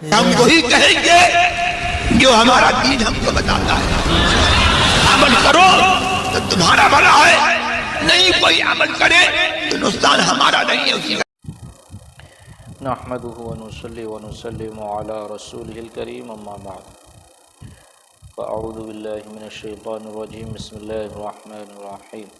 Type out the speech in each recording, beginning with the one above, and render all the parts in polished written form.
ہم وہی کہیں گے جو ہمارا دین ہم کو بتاتا ہے. عمل کرو تو تمہارا بھلا ہے، نہیں کوئی عمل کرے تو نقصان ہمارا نہیں ہے اسی کا. نحمده ونصلي ونسلم على رسوله الكريم اما بعد فاعوذ بالله من الشيطان الرجيم بسم الله الرحمن الرحيم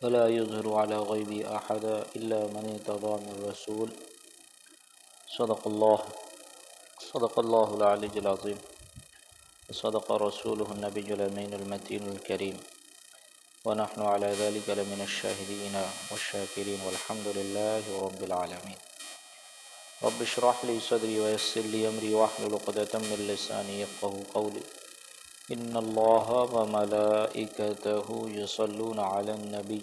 ولا يظهر على غيبه احدا الا من ارتضى من رسول صدق الله العلي العظيم وصدق رسوله النبي الأمين المتين الكريم ونحن على ذلك لمن الشاهدين والشاكرين والحمد لله رب العالمين. رب اشرح لي صدري ويسر لي أمري واحلل عقدة من لساني يفقهوا قولي. إن الله وملائكته يصلون على النبي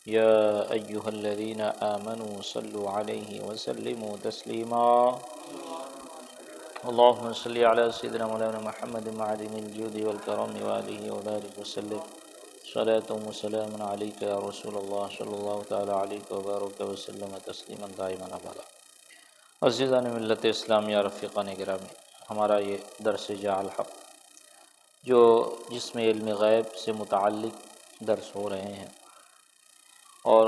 يا أيها الذين آمنوا صلوا عليه وسلموا تسليما. اللهم صل على سيدنا مولانا محمد معدن الجود والكرم وآله وبارك وسلم صلاة وسلام عليك يا رسول الله صلى الله تعالى عليك وبارك وسلم تسلیما دائما ابدا. عزیزان ملت اسلامیہ رفیقان گرامی، ہمارا یہ درس جاء الحق جو جس میں علم غیب سے متعلق درس ہو رہے ہیں، اور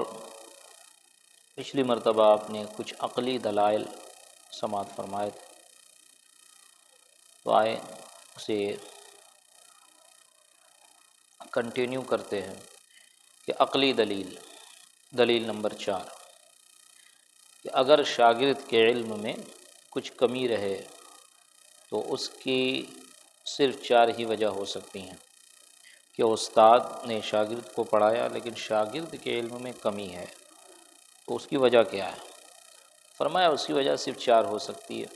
پچھلی مرتبہ آپ نے کچھ عقلی دلائل سماعت فرمائے تھے، تو آئے اسے کنٹینیو کرتے ہیں کہ عقلی دلیل نمبر 4 کہ اگر شاگرد کے علم میں کچھ کمی رہے تو اس کی صرف 4 ہی وجہ ہو سکتی ہیں کہ استاد نے شاگرد کو پڑھایا لیکن شاگرد کے علم میں کمی ہے، تو اس کی وجہ کیا ہے؟ فرمایا اس کی وجہ صرف 4 ہو سکتی ہے.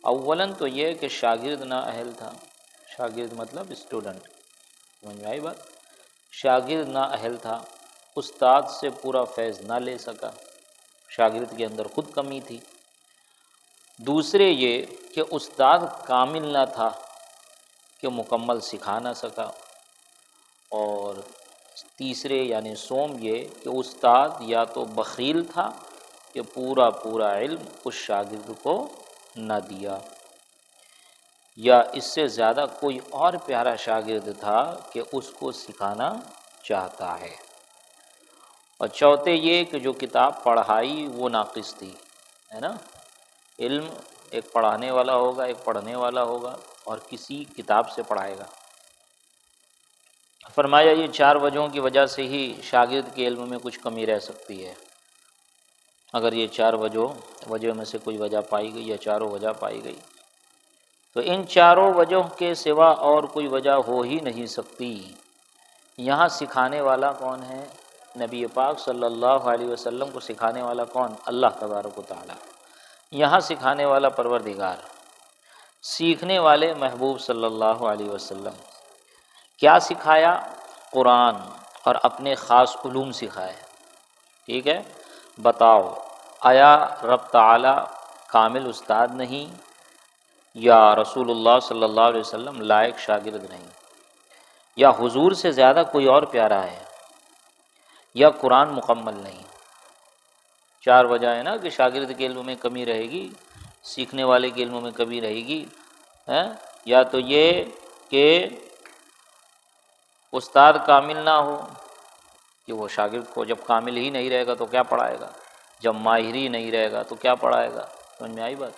اولاً تو یہ کہ شاگرد نااہل تھا. شاگرد مطلب اسٹوڈنٹ، سمجھ میں آئی بات؟ شاگرد نااہل تھا، استاد سے پورا فیض نہ لے سکا، شاگرد کے اندر خود کمی تھی. دوسرے یہ کہ استاد کامل نہ تھا کہ مکمل سکھا نہ سکا. اور تیسرے یعنی سوم یہ کہ استاد یا تو بخیل تھا کہ پورا علم اس شاگرد کو نہ دیا، یا اس سے زیادہ کوئی اور پیارا شاگرد تھا کہ اس کو سکھانا چاہتا ہے. اور چوتھے یہ کہ جو کتاب پڑھائی وہ ناقص تھی، ہے نا. علم ایک پڑھانے والا ہوگا، ایک پڑھنے والا ہوگا، اور کسی کتاب سے پڑھائے گا. فرمایا یہ 4 وجہوں کی وجہ سے ہی شاگرد کے علم میں کچھ کمی رہ سکتی ہے. اگر یہ 4 وجہ میں سے کوئی وجہ پائی گئی یا چاروں وجہ پائی گئی تو ان 4 وجہوں کے سوا اور کوئی وجہ ہو ہی نہیں سکتی. یہاں سکھانے والا کون ہے؟ نبی پاک صلی اللہ علیہ وسلم کو سکھانے والا کون؟ اللہ تبارک و تعالی. یہاں سکھانے والا پروردگار، سیکھنے والے محبوب صلی اللہ علیہ وسلم. کیا سکھایا؟ قرآن اور اپنے خاص علوم سکھائے. ٹھیک ہے، بتاؤ آیا رب تعالی کامل استاد نہیں، یا رسول اللہ صلی اللہ علیہ وسلم لائق شاگرد نہیں، یا حضور سے زیادہ کوئی اور پیارا ہے، یا قرآن مکمل نہیں؟ 4 وجہ ہے نا کہ شاگرد کے علم میں کمی رہے گی، سیکھنے والے کے علم میں کمی رہے گی. یا تو یہ کہ استاد کامل نہ ہو، کہ وہ شاگرد کو جب کامل ہی نہیں رہے گا تو کیا پڑھائے گا، جب ماہر ہی نہیں رہے گا تو کیا پڑھائے گا. سمجھ میں آئی بات؟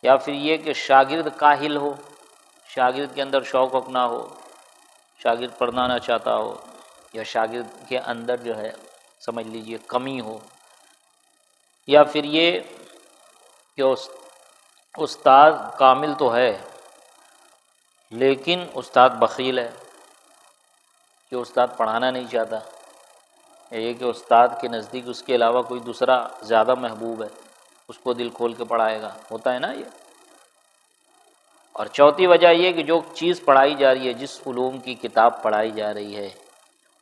یا پھر یہ کہ شاگرد کاہل ہو، شاگرد کے اندر شوق وق نہ ہو، شاگرد پڑھنا نہ چاہتا ہو، یا شاگرد کے اندر جو ہے سمجھ لیجئے کمی ہو. یا پھر یہ کہ استاد کامل تو ہے لیکن استاد بخیل ہے کہ استاد پڑھانا نہیں چاہتا، یہ کہ استاد کے نزدیک اس کے علاوہ کوئی دوسرا زیادہ محبوب ہے، اس کو دل کھول کے پڑھائے گا. ہوتا ہے نا یہ. اور چوتھی وجہ یہ کہ جو چیز پڑھائی جا رہی ہے، جس علوم کی کتاب پڑھائی جا رہی ہے،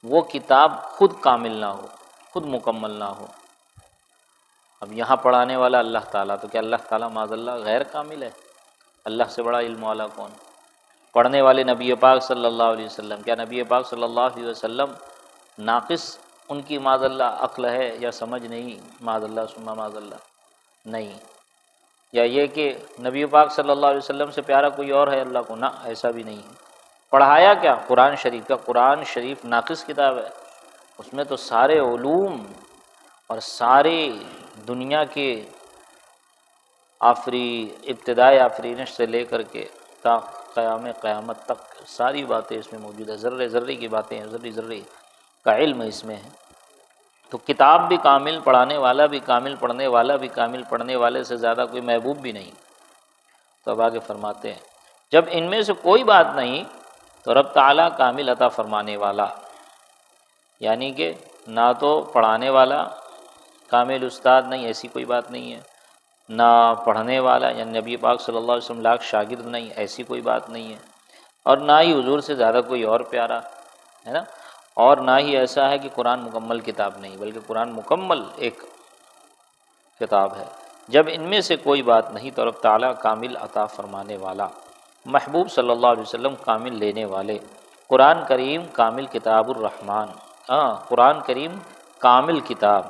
وہ کتاب خود کامل نہ ہو، خود مکمل نہ ہو. اب یہاں پڑھانے والا اللہ تعالیٰ، تو کیا اللہ تعالیٰ معاذ اللہ غیر کامل ہے؟ اللہ سے بڑا علم والا کون؟ پڑھنے والے نبی پاک صلی اللہ علیہ وسلم، کیا نبی پاک صلی اللہ علیہ وسلم ناقص ان کی معاذ اللہ عقل ہے یا سمجھ نہیں؟ معاذ اللہ ثم معاذ اللہ نہیں۔ یا یہ کہ نبی پاک صلی اللہ علیہ وسلم سے پیارا کوئی اور ہے اللہ کو؟ نہ، ایسا بھی نہیں ہے۔ پڑھایا کیا؟ قرآن شریف کا۔ قرآن شریف ناقص کتاب ہے، اس میں تو سارے علوم اور سارے دنیا کے ابتدائے آفرینش سے لے کر کے تا قیامت تک ساری باتیں اس میں موجود ہے، ذرے ذرے کی باتیں ہیں، ذرے ذرے کا علم اس میں ہے۔ تو کتاب بھی کامل، پڑھانے والا بھی کامل، پڑھنے والا بھی کامل، پڑھنے والے سے زیادہ کوئی محبوب بھی نہیں۔ تو اب آگے فرماتے ہیں جب ان میں سے کوئی بات نہیں تو رب تعالیٰ کامل عطا فرمانے والا، یعنی کہ نہ تو پڑھانے والا کامل استاد نہیں، ایسی کوئی بات نہیں ہے، نہ پڑھنے والا یعنی نبی پاک صلی اللہ علیہ وسلم لاکھ شاگرد نہیں، ایسی کوئی بات نہیں ہے، اور نہ ہی حضور سے زیادہ کوئی اور پیارا ہے نا، اور نہ ہی ایسا ہے کہ قرآن مکمل کتاب نہیں، بلکہ قرآن مکمل ایک کتاب ہے۔ جب ان میں سے کوئی بات نہیں تو رب تعالیٰ کامل عطا فرمانے والا، محبوب صلی اللہ علیہ وسلم کامل لینے والے، قرآن کریم کامل کتاب الرحمن، قرآن کریم کامل کتاب،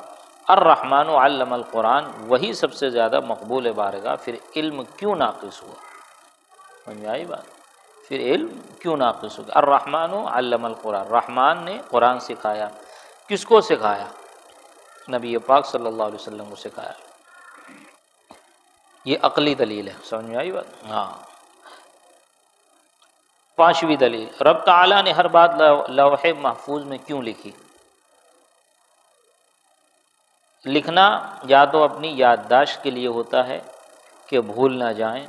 الرحمن علم القرآن، وہی سب سے زیادہ مقبول بارگاہ، پھر علم کیوں ناقص ہوا؟ سمجھ میں آئی بات؟ پھر علم کیوں ناقص ہو گیا؟ الرحمن علم القرآن، رحمان نے قرآن سکھایا، کس کو سکھایا؟ نبی پاک صلی اللہ علیہ وسلم کو سکھایا۔ یہ عقلی دلیل ہے، سمجھ میں آئی بات؟ ہاں۔ پانچویں دلیل، رب تعالیٰ نے ہر بات لوح محفوظ میں کیوں لکھی؟ لکھنا یا تو اپنی یادداشت کے لیے ہوتا ہے کہ بھول نہ جائیں،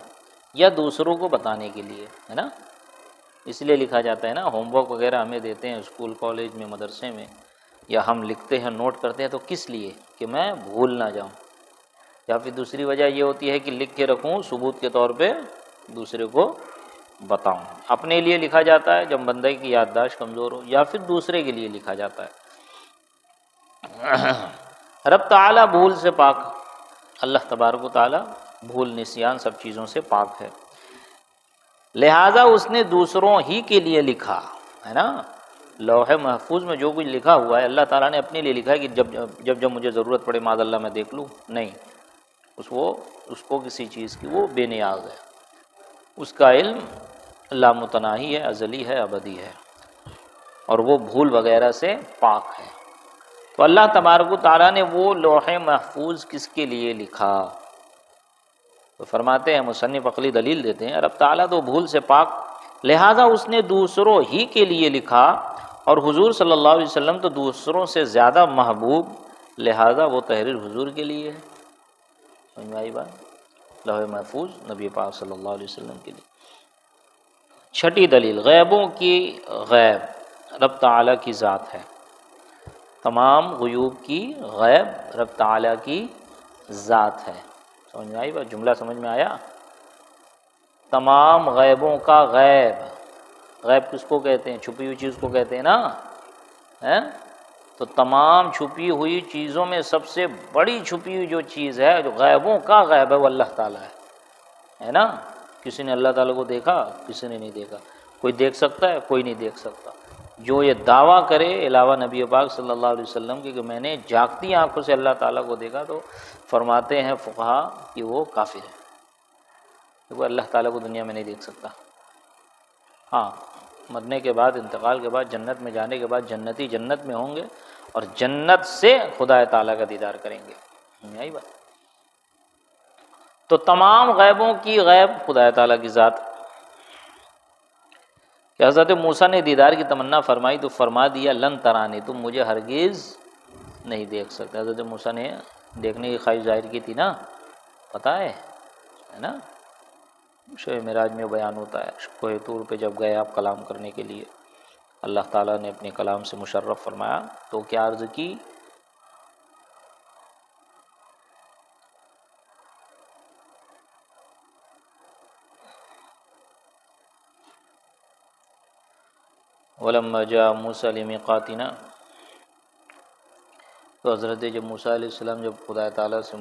یا دوسروں کو بتانے کے لیے، ہے نا، اس لیے لکھا جاتا ہے نا۔ ہوم ورک وغیرہ ہمیں دیتے ہیں اسکول کالج میں مدرسے میں، یا ہم لکھتے ہیں نوٹ کرتے ہیں، تو کس لیے؟ کہ میں بھول نہ جاؤں، یا پھر دوسری وجہ یہ ہوتی ہے کہ لکھ کے رکھوں ثبوت کے طور پہ دوسرے کو بتاؤں۔ اپنے لیے لکھا جاتا ہے جب بندے کی یادداشت کمزور ہو، یا پھر دوسرے کے لیے لکھا جاتا ہے۔ رب تعالیٰ بھول سے پاک، اللہ تبارک و تعالیٰ بھول نسیان سب چیزوں سے پاک ہے، لہٰذا اس نے دوسروں ہی کے لیے لکھا ہے نا۔ لوح محفوظ میں جو کچھ لکھا ہوا ہے اللہ تعالیٰ نے اپنے لیے لکھا ہے کہ جب مجھے ضرورت پڑے معاذ اللہ میں دیکھ لوں، نہیں، اس کو کسی چیز کی وہ بے نیاز ہے، اس کا علم لامتناہی ہے، ازلی ہے، ابدی ہے، اور وہ بھول وغیرہ سے پاک ہے۔ تو اللہ تبارک و تعالیٰ نے وہ لوح محفوظ کس کے لیے لکھا؟ تو فرماتے ہیں مصنف عقلی دلیل دیتے ہیں، رب تعالیٰ تو بھول سے پاک، لہٰذا اس نے دوسروں ہی کے لیے لکھا، اور حضور صلی اللہ علیہ وسلم تو دوسروں سے زیادہ محبوب، لہٰذا وہ تحریر حضور کے لیے ہے۔ سمجھ میں آئی بات؟ لوح محفوظ نبی پاک صلی اللہ علیہ وسلم کے لیے۔ چھٹی دلیل، غیبوں کی غیب رب تعالیٰ کی ذات ہے، تمام غیوب کی غیب رب تعالیٰ کی ذات ہے۔ سمجھ میں آئی بات؟ جملہ سمجھ میں آیا؟ تمام غیبوں کا غیب، غیب کس کو کہتے ہیں؟ چھپی ہوئی چیز کو کہتے ہیں نا، تو تمام چھپی ہوئی چیزوں میں سب سے بڑی چھپی ہوئی جو چیز ہے، جو غیبوں کا غیب ہے، وہ اللہ تعالیٰ ہے نا۔ کسی نے اللہ تعالیٰ کو دیکھا؟ کسی نے نہیں دیکھا۔ کوئی دیکھ سکتا ہے؟ کوئی نہیں دیکھ سکتا۔ جو یہ دعویٰ کرے علاوہ نبی پاک صلی اللہ علیہ وسلم کی کہ میں نے جاگتی آنکھوں سے اللہ تعالیٰ کو دیکھا، تو فرماتے ہیں فقہا کہ وہ کافر ہے، کہ وہ اللہ تعالیٰ کو دنیا میں نہیں دیکھ سکتا۔ ہاں، مرنے کے بعد، انتقال کے بعد، جنت میں جانے کے بعد جنتی جنت میں ہوں گے، اور جنت سے خدا تعالیٰ کا دیدار کریں گے۔ یہی بات۔ تو تمام غیبوں کی غیب خدا تعالیٰ کی ذات، کہ حضرت موسیٰ نے دیدار کی تمنا فرمائی تو فرما دیا لن ترانی، تم مجھے ہرگز نہیں دیکھ سکتے۔ حضرت موسیٰ نے دیکھنے کی خواہش ظاہر کی تھی نا، پتہ ہے نا، شب معراج میں بیان ہوتا ہے، کوہ طور پہ جب گئے آپ کلام کرنے کے لیے، اللہ تعالیٰ نے اپنے کلام سے مشرف فرمایا تو کیا عرض کی؟ وَلَمَّا جَاءَ مُوسَىٰ لِمِيقَاتِنَا، تو حضرت جب موسیٰ علیہ السلام جب خدا تعالیٰ سے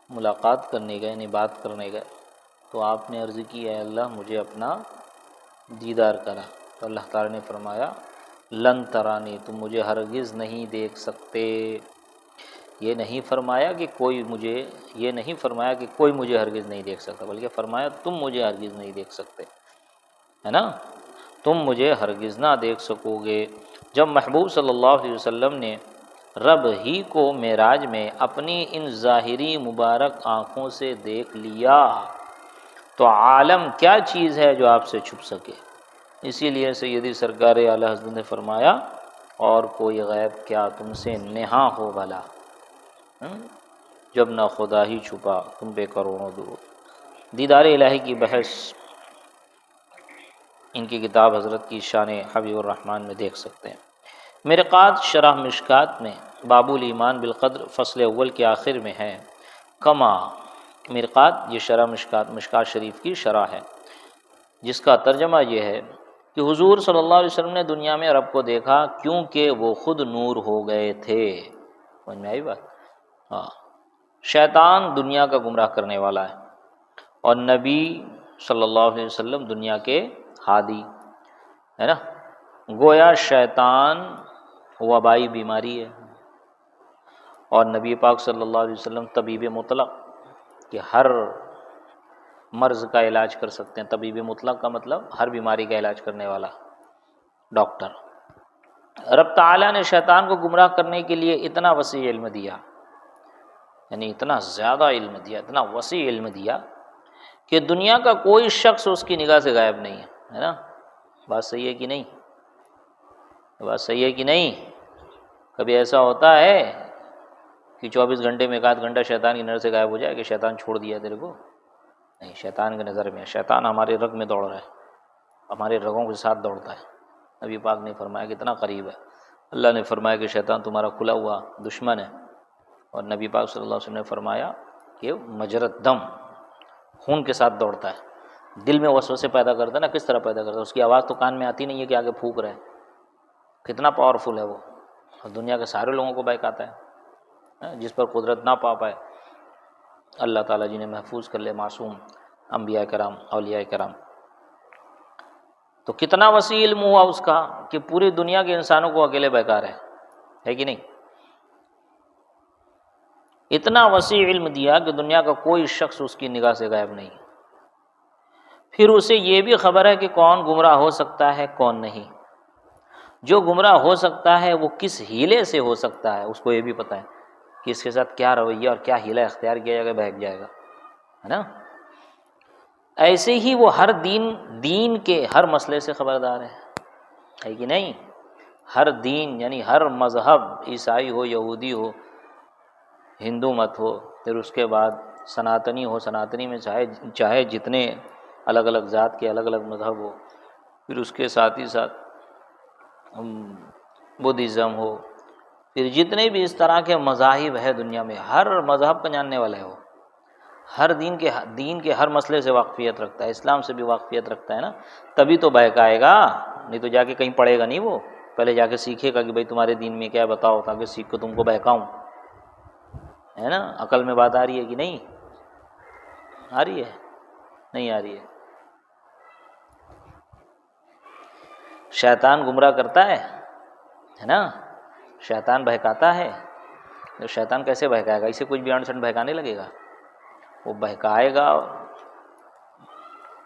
ملاقات کرنے گئے، یعنی بات کرنے گئے، تو آپ نے عرض کی اے اللہ مجھے اپنا دیدار کرا تو اللہ تعالیٰ نے فرمایا لن ترانی، تم مجھے ہرگز نہیں دیکھ سکتے۔ یہ نہیں فرمایا کہ کوئی مجھے ہرگز نہیں دیکھ سکتا، بلکہ فرمایا تم مجھے ہرگز نہیں دیکھ سکتے، ہے نا، تم مجھے ہرگز نہ دیکھ سکو گے۔ جب محبوب صلی اللہ علیہ وسلم نے رب ہی کو معراج میں اپنی ان ظاہری مبارک آنکھوں سے دیکھ لیا تو عالم کیا چیز ہے جو آپ سے چھپ سکے۔ اسی لیے سیدی سرکار اعلی حضرت نے فرمایا اور کوئی غیب کیا تم سے نہاں ہو بھلا، جب نہ خدا ہی چھپا تم پہ کروڑوں درود۔ دیدار الہی کی بحث ان کی کتاب حضرت کی شان حبیب الرحمن میں دیکھ سکتے ہیں۔ مرقات شرح مشکات میں باب الایمان بالقدر فصل اول کے آخر میں ہے کما، مرقات یہ شرح مشکات شریف کی شرح ہے، جس کا ترجمہ یہ ہے کہ حضور صلی اللہ علیہ وسلم نے دنیا میں رب کو دیکھا کیونکہ وہ خود نور ہو گئے تھے۔ سمجھ میں آئی بات؟ ہاں، شیطان دنیا کا گمراہ کرنے والا ہے اور نبی صلی اللہ علیہ وسلم دنیا کے ہادی، ہے نا۔ گویا شیطان وبائی بیماری ہے اور نبی پاک صلی اللہ علیہ وسلم طبیب مطلق، کہ ہر مرض کا علاج کر سکتے ہیں۔ طبیب مطلق کا مطلب ہر بیماری کا علاج کرنے والا ڈاکٹر۔ رب تعالیٰ نے شیطان کو گمراہ کرنے کے لیے اتنا وسیع علم دیا، یعنی اتنا زیادہ علم دیا، اتنا وسیع علم دیا کہ دنیا کا کوئی شخص اس کی نگاہ سے غائب نہیں ہے نا۔ بات صحیح ہے کہ نہیں؟ بات صحیح ہے کہ نہیں؟ کبھی ایسا ہوتا ہے کہ 24 گھنٹے میں 1 گھنٹہ شیطان کی نظر سے غائب ہو جائے کہ شیطان چھوڑ دیا تیرے کو؟ نہیں، شیطان کی نظر میں، شیطان ہمارے رگ میں دوڑ رہا ہے، ہمارے رگوں کے ساتھ دوڑتا ہے۔ نبی پاک نے فرمایا کہ اتنا قریب ہے۔ اللہ نے فرمایا کہ شیطان تمہارا کھلا ہوا دشمن ہے، اور نبی پاک صلی اللہ علیہ وسلم نے فرمایا کہ مجرد دم، خون کے ساتھ دوڑتا ہے، دل میں وسوسے پیدا کرتا ہے نا، کس طرح پیدا کرتا ہے؟ اس کی آواز تو کان میں آتی نہیں ہے کہ آگے پھونک رہے، کتنا پاورفل ہے وہ، اور دنیا کے سارے لوگوں کو بہکاتا ہے، جس پر قدرت نہ پا پائے اللہ تعالیٰ جنہیں محفوظ کر لے، معصوم انبیاء کرام، اولیاء کرام۔ تو کتنا وسیع علم ہوا اس کا کہ پوری دنیا کے انسانوں کو اکیلے بہکا رہے ہے کہ نہیں؟ اتنا وسیع علم دیا کہ دنیا کا کوئی شخص اس کی نگاہ سے غائب نہیں۔ پھر اسے یہ بھی خبر ہے کہ کون گمراہ ہو سکتا ہے کون نہیں، جو گمراہ ہو سکتا ہے وہ کس ہیلے سے ہو سکتا ہے، اس کو یہ بھی پتہ ہے کہ اس کے ساتھ کیا رویہ اور کیا ہیلہ اختیار کیا جائے گا، بہک جائے گا، ہے نا۔ ایسے ہی وہ ہر دین کے ہر مسئلے سے خبردار ہے کہ نہیں؟ ہر دین یعنی ہر مذہب، عیسائی ہو، یہودی ہو، ہندو مت ہو، پھر اس کے بعد سناتنی ہو، سناتنی میں چاہے جتنے الگ الگ ذات کے الگ الگ مذہب ہو، پھر اس کے ساتھ ہی ساتھ بدھزم ہو، پھر جتنے بھی اس طرح کے مذاہب ہے دنیا میں، ہر مذہب کا جاننے والا ہے وہ، ہر دین کے ہر مسئلے سے واقفیت رکھتا ہے، اسلام سے بھی واقفیت رکھتا ہے نا، تبھی تو بہکائے گا، نہیں تو جا کے کہیں پڑھے گا نہیں، وہ پہلے جا کے سیکھے گا کہ بھائی تمہارے دین میں کیا بتاؤ، تاکہ سیکھ کو تم کو بہکاؤں، ہے نا۔ عقل میں بات آ رہی ہے کہ نہیں آ رہی ہے؟ نہیں آ رہی ہے۔ شیطان گمراہ کرتا ہے نا، شیطان بہکاتا ہے، تو شیطان کیسے بہکائے گا؟ اسے کچھ بھی سن بہکانے لگے گا؟ وہ بہکائے گا،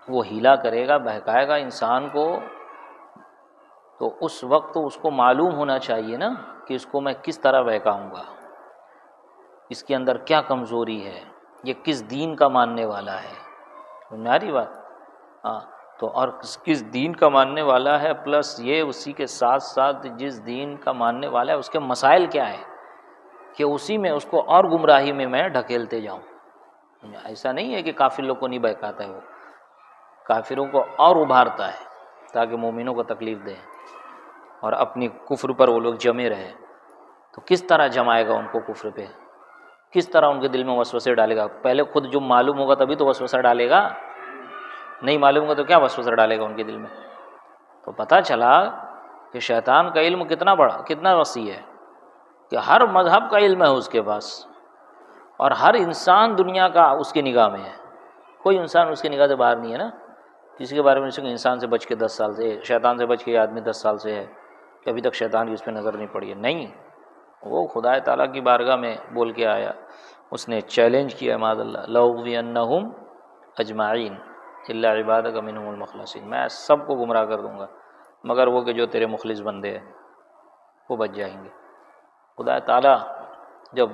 وہ ہیلا کرے گا، بہکائے گا انسان کو، تو اس وقت اس کو معلوم ہونا چاہیے نا کہ اس کو میں کس طرح بہکاؤں گا، اس کے اندر کیا کمزوری ہے، یہ کس دین کا ماننے والا ہے، میری بات؟ ہاں، تو اور کس دین کا ماننے والا ہے، پلس یہ اسی کے ساتھ ساتھ جس دین کا ماننے والا ہے اس کے مسائل کیا ہے، کہ اسی میں اس کو اور گمراہی میں میں ڈھکیلتے جاؤں۔ ایسا نہیں ہے کہ کافر لوگ کو نہیں بہکاتا ہے، وہ کافروں کو اور ابھارتا ہے تاکہ مومنوں کو تکلیف دے اور اپنی کفر پر وہ لوگ جمے رہے۔ تو کس طرح جمائے گا ان کو کفر پہ، کس طرح ان کے دل میں وسوسے ڈالے گا؟ پہلے خود جو معلوم ہوگا تبھی تو وسوسہ ڈالے گا، نہیں معلوم ہوگا تو کیا وسوسہ ڈالے گا ان کے دل میں؟ تو پتہ چلا کہ شیطان کا علم کتنا بڑا، کتنا وسیع ہے، کہ ہر مذہب کا علم ہے اس کے پاس، اور ہر انسان دنیا کا اس کی نگاہ میں ہے، کوئی انسان اس کی نگاہ سے باہر نہیں ہے نا۔ کسی کے بارے میں کہ انسان سے بچ کے 10 سال سے، شیطان سے بچ کے یہ آدمی 10 سال سے ہے کہ ابھی تک شیطان کی اس پہ نظر نہیں پڑی ہے، نہیں، وہ خدا تعالیٰ کی بارگاہ میں بول کے آیا، اس نے چیلنج کیا معاذ اللہ، لَأُغْوِيَنَّهُمْ اجمعین الا عبادک منہم المخلصین، میں سب کو گمراہ کر دوں گا مگر وہ کہ جو تیرے مخلص بندے ہیں وہ بچ جائیں گے۔ خدا تعالیٰ جب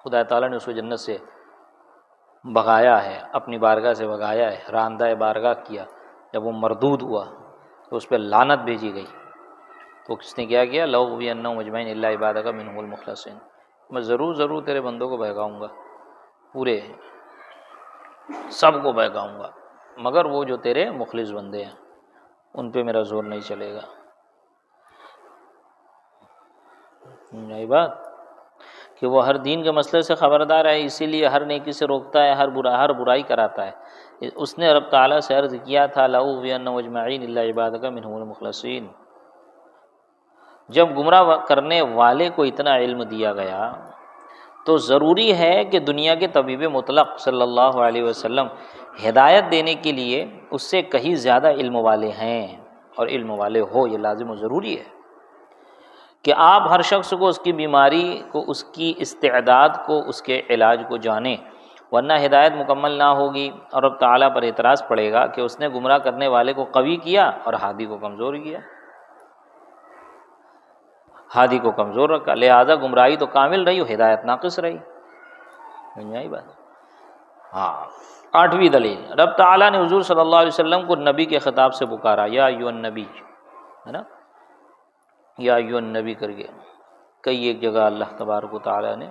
خدا تعالیٰ نے اس کو جنت سے بھگایا ہے، اپنی بارگاہ سے بھگایا ہے، راندہ بارگاہ کیا، جب وہ مردود ہوا تو اس پہ لعنت بھیجی گئی، تو کس نے کیا کیا؟ لَأُغْوِيَنَّهُمْ اجمعین الا عبادک منہم المخلصین، میں ضرور تیرے بندوں کو بہکاؤں گا، پورے سب کو بہکاؤں گا مگر وہ جو تیرے مخلص بندے ہیں ان پہ میرا زور نہیں چلے گا۔ یہی بات کہ وہ ہر دین کے مسئلے سے خبردار ہے، اسی لیے ہر نیکی سے روکتا ہے، ہر برائی کراتا ہے۔ اس نے رب تعالیٰ سے عرض کیا تھا لَأُغْوِيَنَّهُمْ اجمعین الا عبادک منہم المخلصین۔ جب گمراہ کرنے والے کو اتنا علم دیا گیا تو ضروری ہے کہ دنیا کے طبیب مطلق صلی اللہ علیہ وسلم ہدایت دینے کے لیے اس سے کہیں زیادہ علم والے ہیں، اور علم والے ہو یہ لازم و ضروری ہے کہ آپ ہر شخص کو اس کی بیماری کو، اس کی استعداد کو، اس کے علاج کو جانیں، ورنہ ہدایت مکمل نہ ہوگی اور رب تعالیٰ پر اعتراض پڑے گا کہ اس نے گمراہ کرنے والے کو قوی کیا اور ہادی کو کمزور کیا، ہادی کو کمزور رکھا، لہذا گمراہی تو کامل رہی، ہدایت ناقص رہی۔ یہی بات۔ ہاں، 8ویں دلیل، رب تعالیٰ نے حضور صلی اللہ علیہ وسلم کو نبی کے خطاب سے پکارا، یا ایھا النبی، ہے نا، یا ایھا النبی کر کے کئی ایک جگہ اللہ تبارک و تعالیٰ نے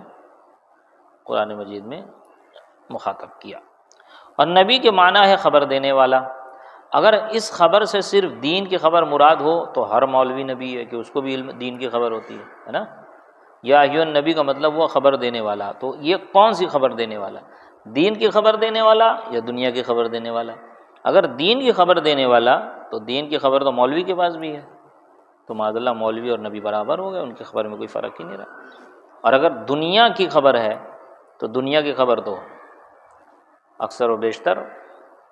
قرآن مجید میں مخاطب کیا، اور نبی کے معنی ہے خبر دینے والا۔ اگر اس خبر سے صرف دین کی خبر مراد ہو تو ہر مولوی نبی ہے کہ اس کو بھی علم دین کی خبر ہوتی ہے نا، یا ایھا النبی کا مطلب ہوا خبر دینے والا، تو یہ کون سی خبر دینے والا؟ دین کی خبر دینے والا یا دنیا کی خبر دینے والا؟ اگر دین کی خبر دینے والا تو دین کی خبر تو مولوی کے پاس بھی ہے، تو معاذ اللہ مولوی اور نبی برابر ہو گئے، ان کی خبر میں کوئی فرق ہی نہیں رہا۔ اور اگر دنیا کی خبر ہے تو دنیا کی خبر تو اکثر و بیشتر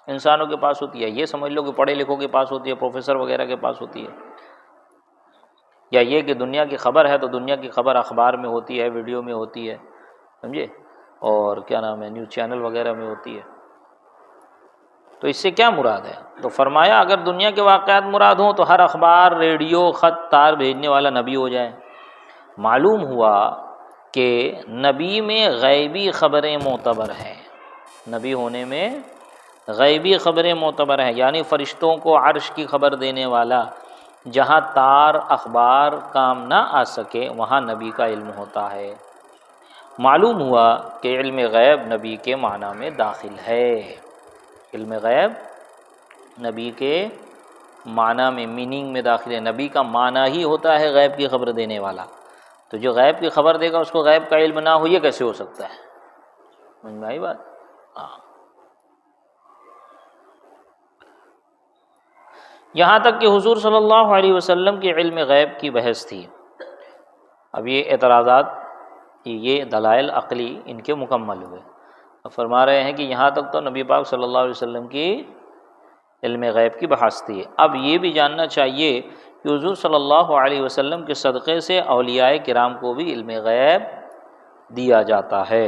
انسانوں کے پاس ہوتی ہے، یہ سمجھ لو کہ پڑھے لکھوں کے پاس ہوتی ہے، پروفیسر وغیرہ کے پاس ہوتی ہے، یا یہ کہ دنیا کی خبر ہے تو دنیا کی خبر اخبار میں ہوتی ہے، ویڈیو میں ہوتی ہے، سمجھے، اور کیا نام ہے، نیوز چینل وغیرہ میں ہوتی ہے۔ تو اس سے کیا مراد ہے؟ تو فرمایا اگر دنیا کے واقعات مراد ہوں تو ہر اخبار، ریڈیو، خط، تار بھیجنے والا نبی ہو جائے۔ معلوم ہوا کہ نبی میں غیبی خبریں معتبر ہیں، نبی ہونے میں غیبی خبریں معتبر ہیں، یعنی فرشتوں کو عرش کی خبر دینے والا، جہاں تار اخبار کام نہ آ سکے وہاں نبی کا علم ہوتا ہے۔ معلوم ہوا کہ علم غیب نبی کے معنی میں داخل ہے، علم غیب نبی کے معنی میں، میننگ میں داخل ہے۔ نبی کا معنی ہی ہوتا ہے غیب کی خبر دینے والا، تو جو غیب کی خبر دے گا اس کو غیب کا علم نہ ہو، یہ کیسے ہو سکتا ہے؟ سمجھ میں آئی بات؟ ہاں، یہاں تک کہ حضور صلی اللہ علیہ وسلم کے علم غیب کی بحث تھی۔ اب یہ اعتراضات، یہ دلائل عقلی ان کے مکمل ہوئے، اب فرما رہے ہیں کہ یہاں تک تو نبی پاک صلی اللہ علیہ وسلم کی علم غیب کی بحث تھی، اب یہ بھی جاننا چاہیے کہ حضور صلی اللہ علیہ وسلم کے صدقے سے اولیاء کرام کو بھی علم غیب دیا جاتا ہے،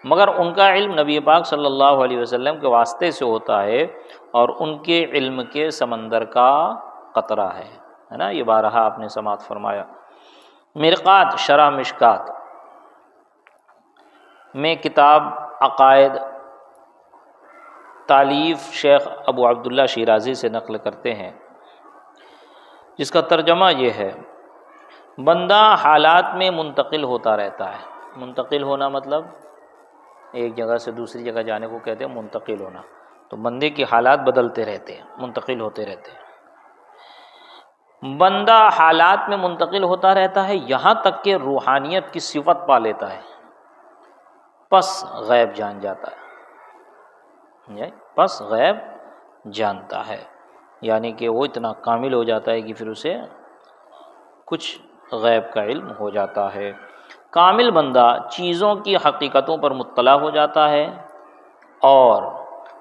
مگر ان کا علم نبی پاک صلی اللہ علیہ وسلم کے واسطے سے ہوتا ہے، اور ان کے علم کے سمندر کا قطرہ ہے نا، یہ بارہا آپ نے سماعت فرمایا۔ مرقات شرح مشکات میں کتاب عقائد تالیف شیخ ابو عبداللہ شیرازی سے نقل کرتے ہیں، جس کا ترجمہ یہ ہے، بندہ حالات میں منتقل ہوتا رہتا ہے۔ منتقل ہونا مطلب ایک جگہ سے دوسری جگہ جانے کو کہتے ہیں منتقل ہونا، تو بندے کے حالات بدلتے رہتے ہیں، منتقل ہوتے رہتے ہیں۔ بندہ حالات میں منتقل ہوتا رہتا ہے یہاں تک کہ روحانیت کی صفت پا لیتا ہے، پس غیب جان جاتا ہے، پس غیب جانتا ہے، یعنی کہ وہ اتنا کامل ہو جاتا ہے کہ پھر اسے کچھ غیب کا علم ہو جاتا ہے۔ کامل بندہ چیزوں کی حقیقتوں پر مطلع ہو جاتا ہے اور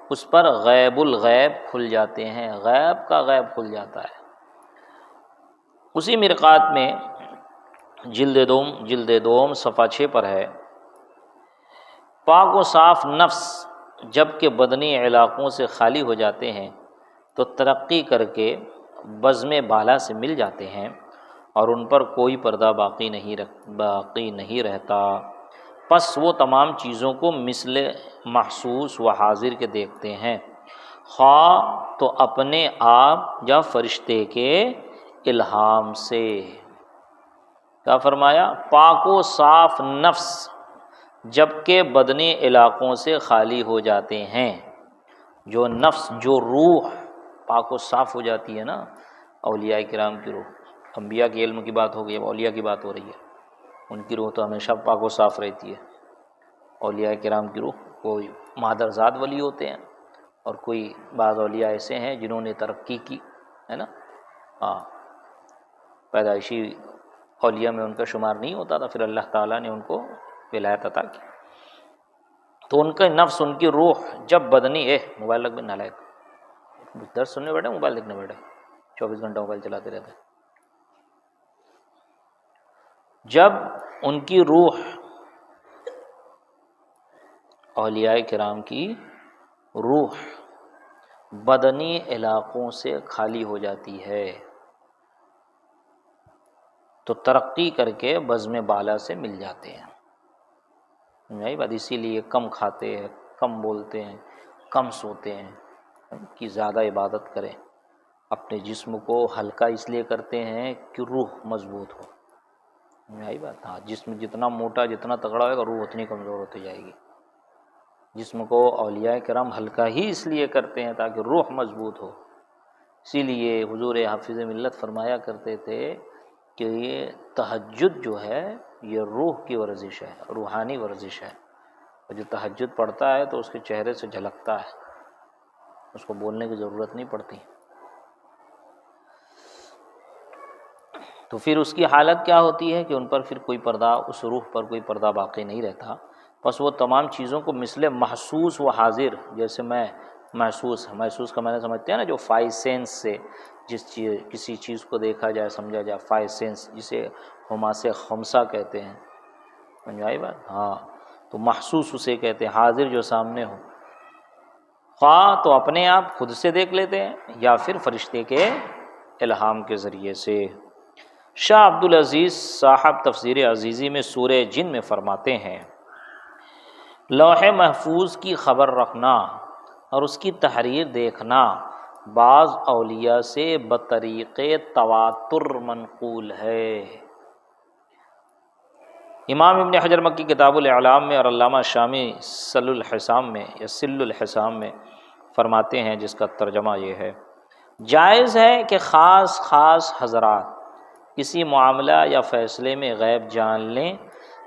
اس پر غیب الغیب کھل جاتے ہیں، غیب کا غیب کھل جاتا ہے۔ اسی مرقات میں جلد دوم صفحہ 6 پر ہے، پاک و صاف نفس جب کہ بدنی علاقوں سے خالی ہو جاتے ہیں تو ترقی کر کے بزم بالا سے مل جاتے ہیں اور ان پر کوئی پردہ باقی نہیں رہتا، پس وہ تمام چیزوں کو مثل محسوس و حاضر کے دیکھتے ہیں، خواہ تو اپنے آپ یا فرشتے کے الہام سے۔ کیا فرمایا؟ پاک و صاف نفس جبکہ بدنی علاقوں سے خالی ہو جاتے ہیں، جو نفس جو روح پاک و صاف ہو جاتی ہے نا، اولیاء کرام کی روح، انبیاء کے علم کی بات ہو گئی، اب اولیاء کی بات ہو رہی ہے، ان کی روح تو ہمیشہ پاک و صاف رہتی ہے۔ اولیاء کرام کی روح، کوئی مادرزاد ولی ہوتے ہیں اور کوئی بعض اولیاء ایسے ہیں جنہوں نے ترقی کی ہے نا، پیدائشی اولیاء میں ان کا شمار نہیں ہوتا تھا، پھر اللہ تعالیٰ نے ان کو ولایت عطا کی، تو ان کا نفس، ان کی روح جب بدنی موبائل رکھ میں نالائق، درس سننے بیٹھے موبائل دیکھنے بیٹھے، 24 گھنٹہ موبائل چلاتے رہتے ہیں۔ جب ان کی روح، اولیاء کرام کی روح بدنی علاقوں سے خالی ہو جاتی ہے تو ترقی کر کے بزم بالا سے مل جاتے ہیں۔ یہی بات، اسی لیے کم کھاتے ہیں، کم بولتے ہیں، کم سوتے ہیں کہ زیادہ عبادت کریں، اپنے جسم کو ہلکا اس لیے کرتے ہیں کہ روح مضبوط ہو۔ یہی بات، جسم جتنا موٹا جتنا تگڑا ہوگا روح اتنی کمزور ہوتی جائے گی۔ جسم کو اولیاء کرام ہلکا ہی اس لیے کرتے ہیں تاکہ روح مضبوط ہو۔ اسی لیے حضور حافظ ملت فرمایا کرتے تھے کہ یہ تہجد جو ہے یہ روح کی ورزش ہے، روحانی ورزش ہے، اور جو تہجد پڑھتا ہے تو اس کے چہرے سے جھلکتا ہے، اس کو بولنے کی ضرورت نہیں پڑتی۔ تو پھر اس کی حالت کیا ہوتی ہے کہ ان پر پھر کوئی پردہ، اس روح پر کوئی پردہ باقی نہیں رہتا، بس وہ تمام چیزوں کو مثل محسوس و حاضر، جیسے میں محسوس کا معنی سمجھتے ہیں نا، جو 5 سینس سے کسی چیز کو دیکھا جائے سمجھا جائے، 5 سینس جسے حماسِ خمسہ کہتے ہیں، سمجھائی بات؟ تو محسوس اسے کہتے ہیں، حاضر جو سامنے ہو، خواہ تو اپنے آپ خود سے دیکھ لیتے ہیں یا پھر فرشتے کے الہام کے ذریعے سے۔ شاہ عبدالعزیز صاحب تفسیر عزیزی میں سورہ جن میں فرماتے ہیں، لوح محفوظ کی خبر رکھنا اور اس کی تحریر دیکھنا بعض اولیاء سے بطریق تواتر منقول ہے۔ امام ابن حجر مکی کتاب الاعلام میں اور علامہ شامی سل الحسام میں فرماتے ہیں، جس کا ترجمہ یہ ہے، جائز ہے کہ خاص حضرات کسی معاملہ یا فیصلے میں غیب جان لیں،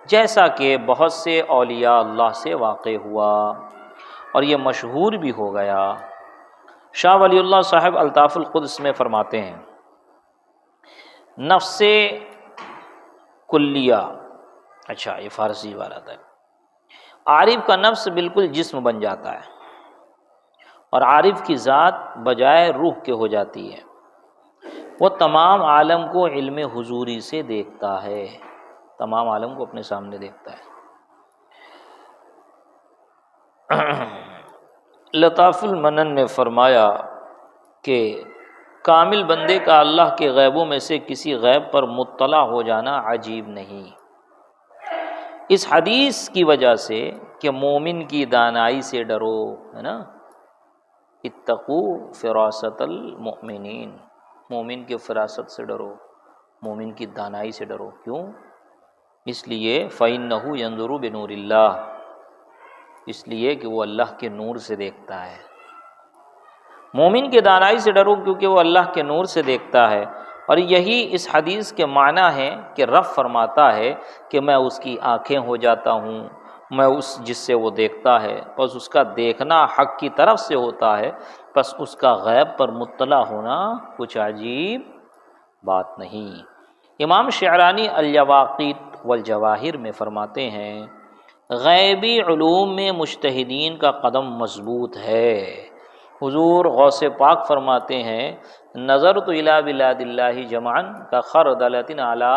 جیسا کہ بہت سے اولیاء اللہ سے واقع ہوا اور یہ مشہور بھی ہو گیا۔ شاہ ولی اللہ صاحب الطاف القدس میں فرماتے ہیں، نفس کلیہ، اچھا یہ فارسی عبارت ہے، عارف کا نفس بالکل جسم بن جاتا ہے اور عارف کی ذات بجائے روح کے ہو جاتی ہے، وہ تمام عالم کو علم حضوری سے دیکھتا ہے، تمام عالم کو اپنے سامنے دیکھتا ہے۔ لطاف المنن نے فرمایا کہ کامل بندے کا اللہ کے غیبوں میں سے کسی غیب پر مطلع ہو جانا عجیب نہیں، اس حدیث کی وجہ سے کہ مومن کی دانائی سے ڈرو، ہے نا، اتقوا فراست المؤمنین، مومن کی فراست سے ڈرو، مومن کی دانائی سے ڈرو، کیوں؟ اس لیے فَإِنَّهُ يَنظُرُ بِنُورِ اللَّهِ، اس لیے کہ وہ اللہ کے نور سے دیکھتا ہے۔ مومن کی دانائی سے ڈرو کیونکہ وہ اللہ کے نور سے دیکھتا ہے، اور یہی اس حدیث کے معنی ہے کہ رب فرماتا ہے کہ میں اس کی آنکھیں ہو جاتا ہوں، میں اس جس سے وہ دیکھتا ہے، بس اس کا دیکھنا حق کی طرف سے ہوتا ہے، بس اس کا غیب پر مطلع ہونا کچھ عجیب بات نہیں۔ امام شعرانی الیواقیت والجواہر میں فرماتے ہیں غیبی علوم میں مجتہدین کا قدم مضبوط ہے۔ حضور غوث پاک فرماتے ہیں نظرت الی بلاد اللہ جمعا کخردلۃ علی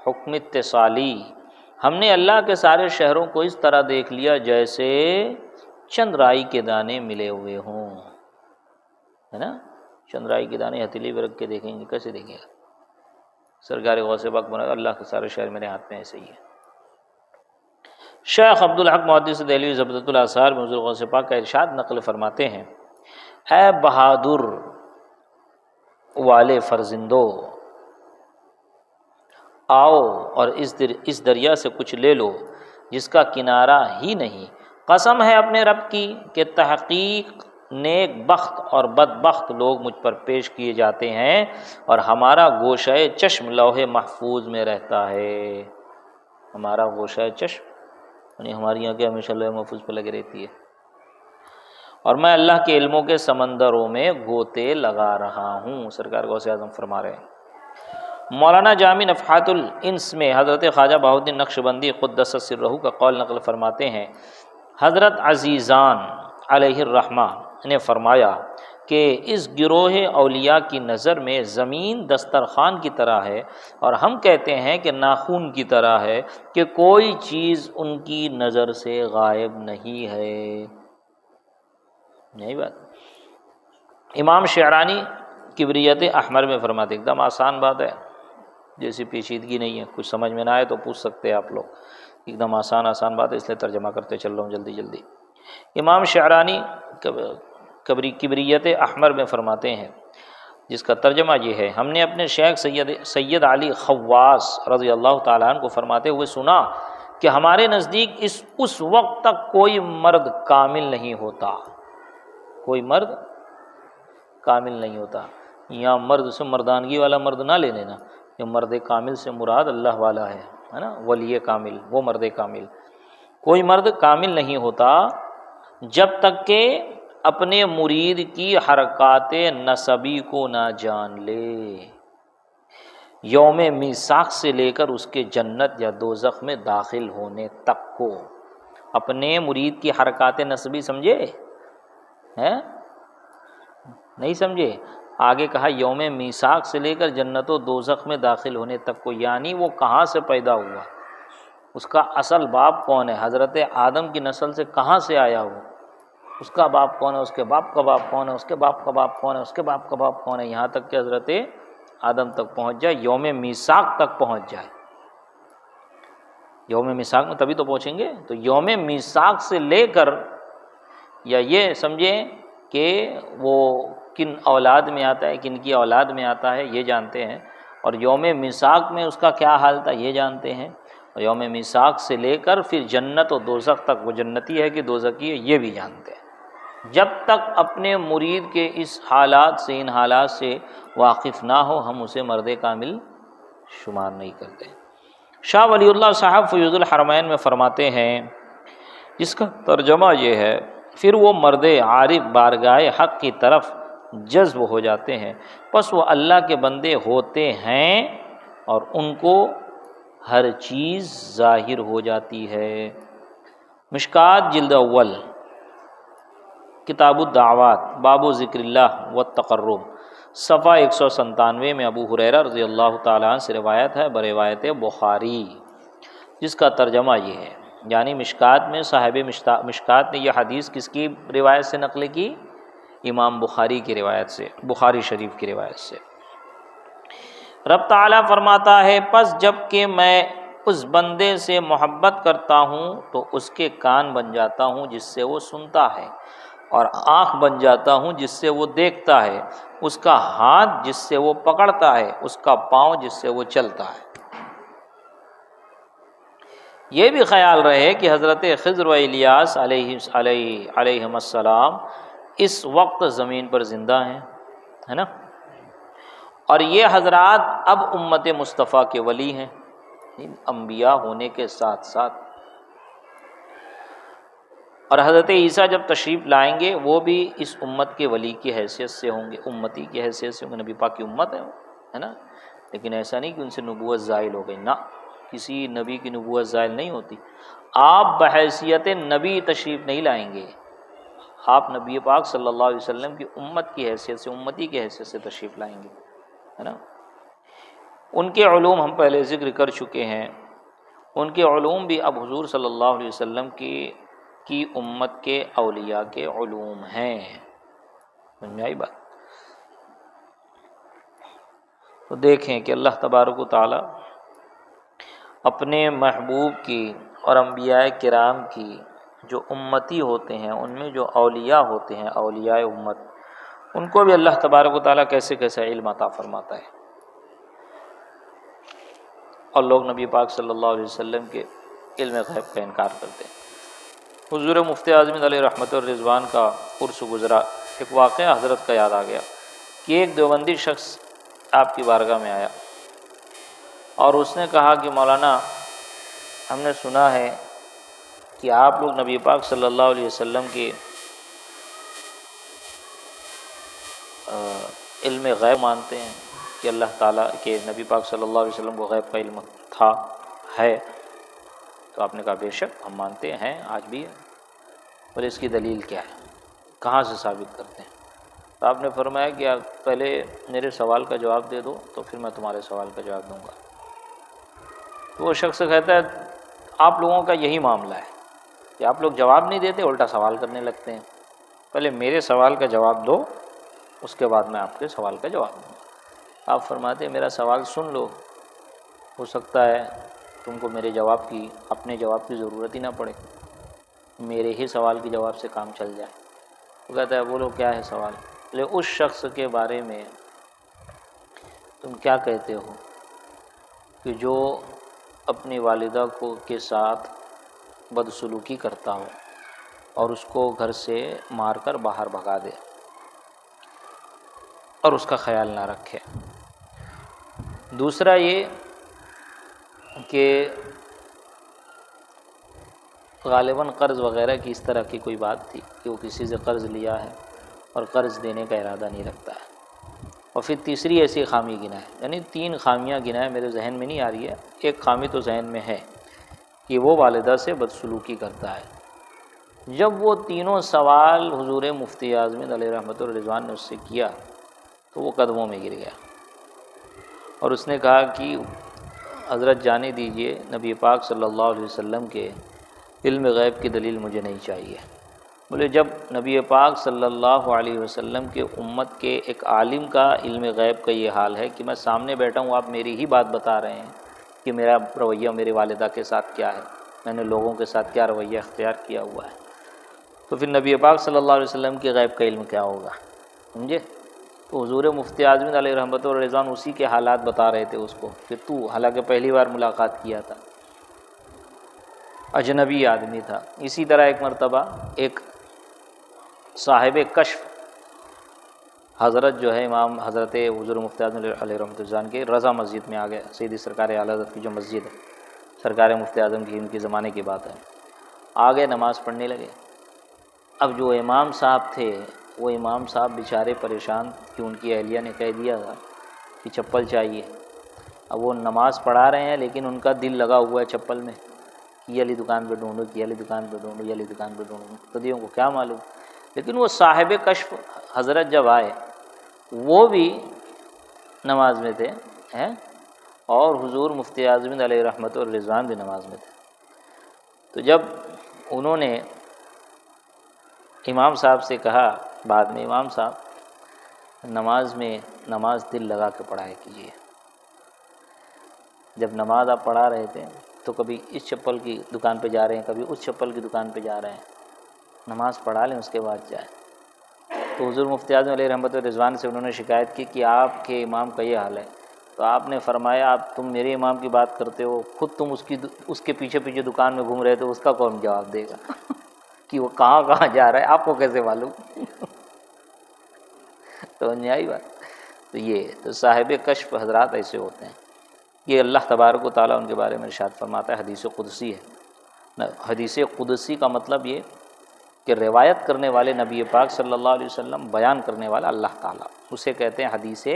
حکم اتصالی، ہم نے اللہ کے سارے شہروں کو اس طرح دیکھ لیا جیسے چند رائی کے دانے ملے ہوئے ہوں، ہے نا؟ چند رائی کے دانے ہتھیلی پہ رکھ کے دیکھیں گے، کیسے دیکھیں گے؟ سرکار غوث پاک بنا اللہ کے سارے شہر میرے ہاتھ میں ایسے ہی ہے۔ شیخ عبدالحق محدث دہلوی ضبطۃ الاثار میں حضور غوث پاک کا ارشاد نقل فرماتے ہیں، اے بہادر والے فرزندو، آؤ اور اس دریا سے کچھ لے لو جس کا کنارہ ہی نہیں، قسم ہے اپنے رب کی کہ تحقیق نیک بخت اور بدبخت لوگ مجھ پر پیش کیے جاتے ہیں اور ہمارا گوشہ چشم لوح محفوظ میں رہتا ہے۔ ہمارا گوشہ چشم یعنی ہماری آنکھیں ہمیشہ لوح محفوظ پہ لگے رہتی ہے، اور میں اللہ کے علموں کے سمندروں میں گوتے لگا رہا ہوں، سرکار غوث اعظم فرما رہے ہیں۔ مولانا جامع نفحات الانس میں حضرت خواجہ بہاؤالدین نقشبندی قدس سرہ کا قول نقل فرماتے ہیں، حضرت عزیزان علیہ الرحمہ نے فرمایا کہ اس گروہ اولیاء کی نظر میں زمین دسترخوان کی طرح ہے اور ہم کہتے ہیں کہ ناخون کی طرح ہے کہ کوئی چیز ان کی نظر سے غائب نہیں ہے۔ یہی بات امام شعرانی کبریت احمر میں فرماتے، ایک دم آسان بات ہے، جیسی پیچیدگی نہیں ہے، کچھ سمجھ میں نہ آئے تو پوچھ سکتے ہیں آپ لوگ، ایک دم آسان بات ہے، اس لیے ترجمہ کرتے چل رہا ہوں جلدی۔ امام شعرانی کبریت احمر میں فرماتے ہیں، جس کا ترجمہ یہ ہے، ہم نے اپنے شیخ سید علی خواص رضی اللہ تعالیٰ عنہ کو فرماتے ہوئے سنا کہ ہمارے نزدیک اس وقت تک کوئی مرد کامل نہیں ہوتا، کوئی مرد کامل نہیں ہوتا۔ یہاں مرد سے مردانگی والا مرد نہ لے لینا، یہ مرد کامل سے مراد اللہ والا ہے نا، ولی کامل، وہ مرد کامل۔ کوئی مرد کامل نہیں ہوتا جب تک کہ اپنے مرید کی حرکات نسبی کو نہ جان لے، یوم میثاق سے لے کر اس کے جنت یا دوزخ میں داخل ہونے تک کو۔ اپنے مرید کی حرکات نسبی سمجھے ہیں؟ نہیں سمجھے؟ آگے کہا یوم میثاق سے لے کر جنت و دوزخ میں داخل ہونے تک کو، یعنی وہ کہاں سے پیدا ہوا، اس کا اصل باپ کون ہے، حضرت آدم کی نسل سے کہاں سے آیا ہو، اس کا باپ کون ہے، اس کے باپ کا باپ کون ہے، اس کے باپ کا باپ کون ہے، اس کے باپ کا باپ کون ہے، یہاں تک کہ حضرت آدم تک پہنچ جائے، یوم میثاق تک پہنچ جائے۔ یوم میثاق میں تبھی تو پہنچیں گے۔ تو یوم میثاق سے لے کر، یا یہ سمجھیں کہ وہ کن اولاد میں آتا ہے، کن کی اولاد میں آتا ہے، یہ جانتے ہیں، اور یوم میثاق میں اس کا کیا حال تھا یہ جانتے ہیں، اور یوم میثاق سے لے کر پھر جنت و دوزخ تک وہ جنتی ہے کہ دوزخی ہے یہ بھی جانتے ہیں۔ جب تک اپنے مرید کے اس حالات سے، ان حالات سے واقف نہ ہو، ہم اسے مرد کامل شمار نہیں کرتے۔ شاہ ولی اللہ صاحب فیوض الحرمین میں فرماتے ہیں، جس کا ترجمہ یہ ہے، پھر وہ مرد عارف بارگاہ حق کی طرف جذب ہو جاتے ہیں، پس وہ اللہ کے بندے ہوتے ہیں اور ان کو ہر چیز ظاہر ہو جاتی ہے۔ مشکات جلد اول کتاب الدعوات باب ذکر اللہ والتقرب صفحہ 197 میں ابو ہریرہ رضی اللہ تعالیٰ عنہ سے روایت ہے بروایت بخاری، جس کا ترجمہ یہ ہے، یعنی مشکات میں صاحب مشکات نے یہ حدیث کس کی روایت سے نقل کی؟ امام بخاری کی روایت سے، بخاری شریف کی روایت سے۔ رب تعالیٰ فرماتا ہے، پس جب کہ میں اس بندے سے محبت کرتا ہوں تو اس کے کان بن جاتا ہوں جس سے وہ سنتا ہے، اور آنکھ بن جاتا ہوں جس سے وہ دیکھتا ہے، اس کا ہاتھ جس سے وہ پکڑتا ہے، اس کا پاؤں جس سے وہ چلتا ہے۔ یہ بھی خیال رہے کہ حضرت خضر و الیاس علیہم السلام اس وقت زمین پر زندہ ہیں، ہے نا، اور یہ حضرات اب امت مصطفیٰ کے ولی ہیں، انبیاء ہونے کے ساتھ ساتھ، اور حضرت عیسیٰ جب تشریف لائیں گے وہ بھی اس امت کے ولی کی حیثیت سے ہوں گے، امتی کی حیثیت سے ہوں گے، نبی پاک کی امت ہے نا، لیکن ایسا نہیں کہ ان سے نبوت زائل ہو گئی، نہ، کسی نبی کی نبوت زائل نہیں ہوتی۔ آپ بحیثیت نبی تشریف نہیں لائیں گے، آپ نبی پاک صلی اللہ علیہ وسلم کی امت کی حیثیت سے، امتی کی حیثیت سے تشریف لائیں گے، ہے نا۔ ان کے علوم ہم پہلے ذکر کر چکے ہیں، ان کے علوم بھی اب حضور صلی اللہ علیہ وسلم کی امت کے اولیاء کے علوم ہیں، سمجھ میں آئی بات؟ تو دیکھیں کہ اللہ تبارک و تعالی اپنے محبوب کی اور انبیاء کرام کی جو امتی ہوتے ہیں، ان میں جو اولیاء ہوتے ہیں، اولیاء امت، ان کو بھی اللہ تبارک و تعالیٰ کیسے کیسے علم عطا فرماتا ہے، اور لوگ نبی پاک صلی اللہ علیہ وسلم کے علم غیب کا انکار کرتے ہیں۔ حضور مفتی اعظم علیہ رحمت الرضوان کا عرس گزرا، ایک واقعہ حضرت کا یاد آ گیا کہ ایک دیوبندی شخص آپ کی بارگاہ میں آیا اور اس نے کہا کہ مولانا، ہم نے سنا ہے کہ آپ لوگ نبی پاک صلی اللہ علیہ وسلم کے علم غیب مانتے ہیں کہ اللہ تعالیٰ کے نبی پاک صلی اللہ علیہ وسلم کو غیب کا علم تھا، ہے؟ تو آپ نے کہا بے شک ہم مانتے ہیں، آج بھی ہے۔ بولے اس کی دلیل کیا ہے، کہاں سے ثابت کرتے ہیں؟ تو آپ نے فرمایا کہ آپ پہلے میرے سوال کا جواب دے دو تو پھر میں تمہارے سوال کا جواب دوں گا۔ تو وہ شخص کہتا ہے آپ لوگوں کا یہی معاملہ ہے کہ آپ لوگ جواب نہیں دیتے، الٹا سوال کرنے لگتے ہیں، پہلے میرے سوال کا جواب دو، اس کے بعد میں آپ کے سوال کا جواب دوں گا۔ آپ فرماتے ہیں میرا سوال سن لو، ہو سکتا ہے تم کو میرے جواب کی، اپنے جواب کی ضرورت ہی نہ پڑے، میرے ہی سوال کے جواب سے کام چل جائے۔ وہ کہتا ہے بولو کیا ہے سوال؟ بولے اس شخص کے بارے میں تم کیا کہتے ہو کہ جو اپنی والدہ کے ساتھ بدسلوکی کرتا ہو اور اس کو گھر سے مار کر باہر بھگا دے اور اس کا خیال نہ رکھے۔ دوسرا یہ کہ غالباً قرض وغیرہ کی اس طرح کی کوئی بات تھی کہ وہ کسی سے قرض لیا ہے اور قرض دینے کا ارادہ نہیں رکھتا ہے۔ اور پھر تیسری ایسی خامی گنا ہے، یعنی 3 خامیاں گنا ہے، میرے ذہن میں نہیں آ رہی ہے، ایک خامی تو ذہن میں ہے کہ وہ والدہ سے بدسلوکی کرتا ہے۔ جب وہ تینوں سوال حضور مفتی اعظم علیہ رحمت الرضوان نے اس سے کیا تو وہ قدموں میں گر گیا اور اس نے کہا کہ حضرت جانے دیجئے، نبی پاک صلی اللہ علیہ وسلم کے علم غیب کی دلیل مجھے نہیں چاہیے۔ بولے جب نبی پاک صلی اللہ علیہ وسلم کے امت کے ایک عالم کا علم غیب کا یہ حال ہے کہ میں سامنے بیٹھا ہوں، آپ میری ہی بات بتا رہے ہیں کہ میرا رویہ میری والدہ کے ساتھ کیا ہے، میں نے لوگوں کے ساتھ کیا رویہ اختیار کیا ہوا ہے، تو پھر نبی پاک صلی اللہ علیہ وسلم کے غیب کا علم کیا ہوگا، سمجھے؟ تو حضور مفتی اعظم علیہ رحمت الرضوان اسی کے حالات بتا رہے تھے اس کو کہ تو حالانکہ پہلی بار ملاقات کیا تھا، اجنبی آدمی تھا۔ اسی طرح ایک مرتبہ ایک صاحب کشف حضرت جو ہے امام حضرت حضور مفتی اعظم علیہ رحمۃ الرضوان کے رضا مسجد میں آ گئے، سیدھی سرکار اعلیٰ حضرت کی جو مسجد ہے، سرکار مفتی اعظم کی ان کے زمانے کی بات ہے، آگے نماز پڑھنے لگے۔ اب جو امام صاحب تھے وہ امام صاحب بیچارے پریشان کہ ان کی اہلیہ نے کہہ دیا تھا کہ چپل چاہیے۔ اب وہ نماز پڑھا رہے ہیں لیکن ان کا دل لگا ہوا ہے چپل میں، یہ علی دکان پہ ڈھونڈو، یہ علی دکان پہ ڈھونڈو، یہ علی دکان پہ ڈھونڈو، مقتدیوں کو کیا معلوم۔ لیکن وہ صاحب کشف حضرت جب آئے وہ بھی نماز میں تھے ہیں، اور حضور مفتی اعظم علیہ رحمت الرضوان بھی نماز میں تھے۔ تو جب انہوں نے امام صاحب سے کہا بعد میں، امام صاحب نماز دل لگا کے پڑھایا کیجیے، جب نماز آپ پڑھا رہے تھے تو کبھی اس چپل کی دکان پہ جا رہے ہیں، کبھی اس چپل کی دکان پہ جا رہے ہیں، نماز پڑھا لیں اس کے بعد جائیں۔ تو حضور مفتی اعظم علیہ رحمت الرضوان سے انہوں نے شکایت کی کہ آپ کے امام کا یہ حال ہے، تو آپ نے فرمایا آپ تم میرے امام کی بات کرتے ہو، خود تم اس کے پیچھے پیچھے دکان میں گھوم رہے تھے، اس کا کون جواب دے گا کہ وہ کہاں جا رہا ہے، آپ کو کیسے معلوم؟ تو آئی بات۔ تو یہ تو صاحب کشف حضرات ایسے ہوتے ہیں، یہ اللہ تبارک و تعالیٰ ان کے بارے میں ارشاد فرماتا ہے، حدیث قدسی ہے۔ حدیث قدسی کا مطلب یہ کہ روایت کرنے والے نبی پاک صلی اللہ علیہ وسلم، بیان کرنے والا اللہ تعالیٰ، اسے کہتے ہیں حدیث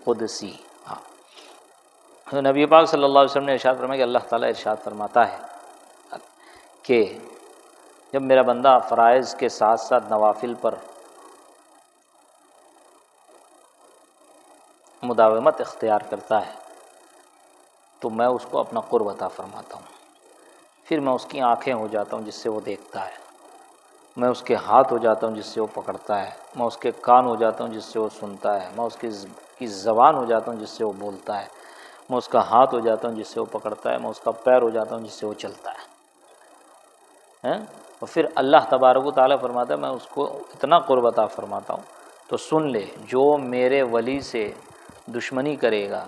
قدسی۔ ہاں، تو نبی پاک صلی اللہ علیہ وسلم نے ارشاد فرمایا کہ اللہ تعالیٰ ارشاد فرماتا ہے کہ جب میرا بندہ فرائض کے ساتھ ساتھ نوافل پر مداومت اختیار کرتا ہے تو میں اس کو اپنا قرب عطا فرماتا ہوں، پھر میں اس کی آنکھیں ہو جاتا ہوں جس سے وہ دیکھتا ہے، میں اس کے ہاتھ ہو جاتا ہوں جس سے وہ پکڑتا ہے، میں اس کے کان ہو جاتا ہوں جس سے وہ سنتا ہے، میں اس کی زبان ہو جاتا ہوں جس سے وہ بولتا ہے، میں اس کا ہاتھ ہو جاتا ہوں جس سے وہ پکڑتا ہے، میں اس کا پیر ہو جاتا ہوں جس سے وہ چلتا ہے۔ اور پھر اللہ تبارک و تعالیٰ فرماتا ہے میں اس کو اتنا قرب عطا فرماتا ہوں، تو سن لے جو میرے ولی سے دشمنی کرے گا،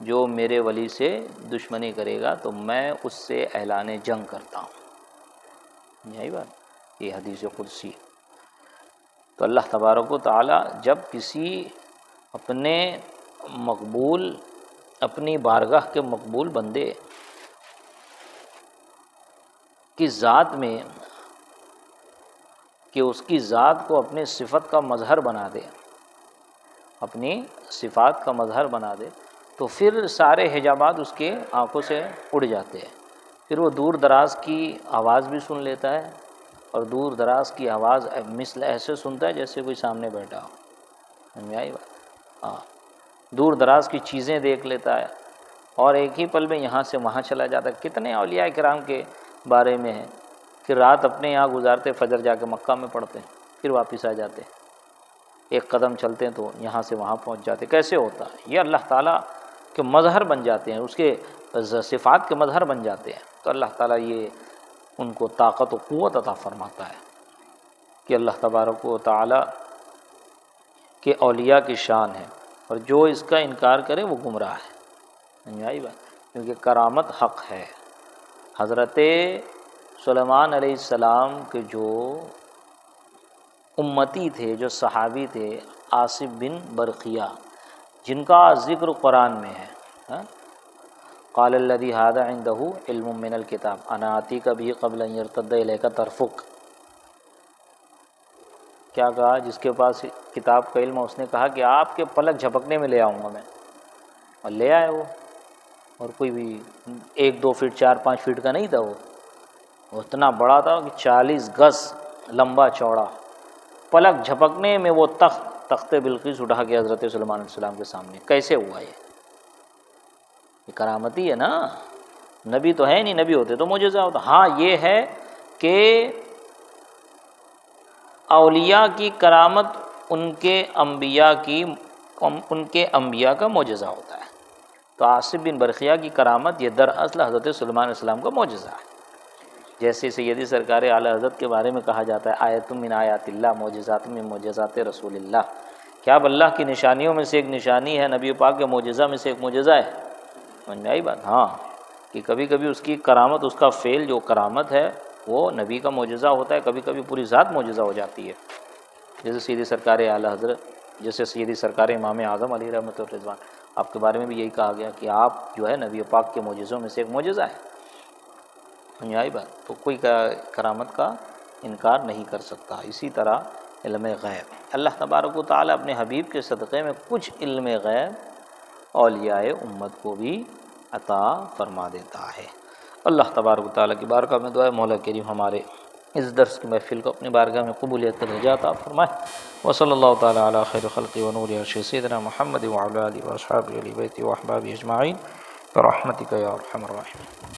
جو میرے ولی سے دشمنی کرے گا تو میں اس سے اعلان جنگ کرتا ہوں۔ یہی بات، یہ حدیث قدسی۔ تو اللہ تبارک و تعالیٰ جب کسی اپنے مقبول، اپنی بارگاہ کے مقبول بندے کی ذات میں، کہ اس کی ذات کو اپنی صفت کا مظہر بنا دے، اپنی صفات کا مظہر بنا دے، تو پھر سارے حجابات اس کے آنکھوں سے اڑ جاتے ہیں، پھر وہ دور دراز کی آواز بھی سن لیتا ہے، اور دور دراز کی آواز مثل ایسے سنتا ہے جیسے کوئی سامنے بیٹھا ہو۔ سمجھ آئی بات؟ ہاں، دور دراز کی چیزیں دیکھ لیتا ہے، اور ایک ہی پل میں یہاں سے وہاں چلا جاتا ہے۔ کتنے اولیاء کرام کے بارے میں ہے کہ رات اپنے یہاں گزارتے، فجر جا کے مکہ میں پڑھتے، پھر واپس آ جاتے، ایک قدم چلتے ہیں تو یہاں سے وہاں پہنچ جاتے۔ کیسے ہوتا ہے؟ یہ اللہ تعالیٰ کے مظہر بن جاتے ہیں، اس کے صفات کے مظہر بن جاتے ہیں۔ تو اللہ تعالیٰ یہ ان کو طاقت و قوت عطا فرماتا ہے کہ اللہ تبارک و تعالیٰ کے اولیاء کی شان ہے، اور جو اس کا انکار کرے وہ گمراہ ہے۔ سمجھ آئی بات؟ کیونکہ کرامت حق ہے۔ حضرت سلیمان علیہ السلام کے جو امتی تھے، جو صحابی تھے، آصف بن برقیہ، جن کا ذکر قرآن میں ہے، قال الذی ھذا عندہ علم من الکتاب انا آتیک بہ قبل ان یرتد الیک طرفک۔ کیا کہا؟ جس کے پاس کتاب کا علم ہے اس نے کہا کہ آپ کے پلک جھپکنے میں لے آؤں گا میں، اور لے آئے وہ، اور کوئی بھی 1-2 فٹ 4-5 فٹ کا نہیں تھا، وہ اتنا بڑا تھا کہ 40 گز لمبا چوڑا، پلک جھپکنے میں وہ تخت بلقیس اٹھا کے حضرت سلیمان علیہ السلام کے سامنے۔ کیسے ہوا یہ کرامتی ہے نا، نبی تو ہے نہیں، نبی ہوتے تو معجزہ ہوتا۔ ہاں یہ ہے کہ اولیاء کی کرامت ان کے انبیاء کا معجزہ ہوتا ہے۔ تو آصف بن برقیہ کی کرامت یہ دراصل حضرت سلیمان علیہ السلام کا معجزہ ہے۔ جیسے سیدی سرکار اعلیٰ حضرت کے بارے میں کہا جاتا ہے آیۃ من آیات اللہ معجزات من معجزات رسول اللہ، کیا اب اللہ کی نشانیوں میں سے ایک نشانی ہے، نبی پاک کے معجزہ میں سے ایک معجزہ ہے۔ سمجھ میں آئی بات؟ ہاں، کہ کبھی کبھی اس کی کرامت، اس کا فعل جو کرامت ہے وہ نبی کا معجزہ ہوتا ہے، کبھی کبھی پوری ذات معجزہ ہو جاتی ہے۔ جیسے سیدی سرکار اعلیٰ حضرت، جیسے سیدی سرکار امام اعظم علیہ رحمۃ الرضوان، آپ کے بارے میں بھی یہی کہا گیا کہ آپ جو ہے نبی پاک کے معجزوں میں سے ایک معجزہ ہے۔ سمجھ آئی بات؟ تو کوئی کرامت کا انکار نہیں کر سکتا۔ اسی طرح علم غیب، اللہ تبارک و تعالیٰ اپنے حبیب کے صدقے میں کچھ علم غیب اولیاء امت کو بھی عطا فرما دیتا ہے۔ اللہ تبارک و تعالیٰ کی بارگاہ میں دعا ہے مولا کریم ہمارے اس درس کی محفل کو اپنی بارگاہ میں قبولیت درجہ عطا فرمائے۔ وصلی اللہ تعالیٰ علی خیر خلق و نور عرش سیدنا محمد وعلی آلہ واصحابہ اہل بیتہ واحبابہ اجمعین برحمتک یا ارحم الراحمین۔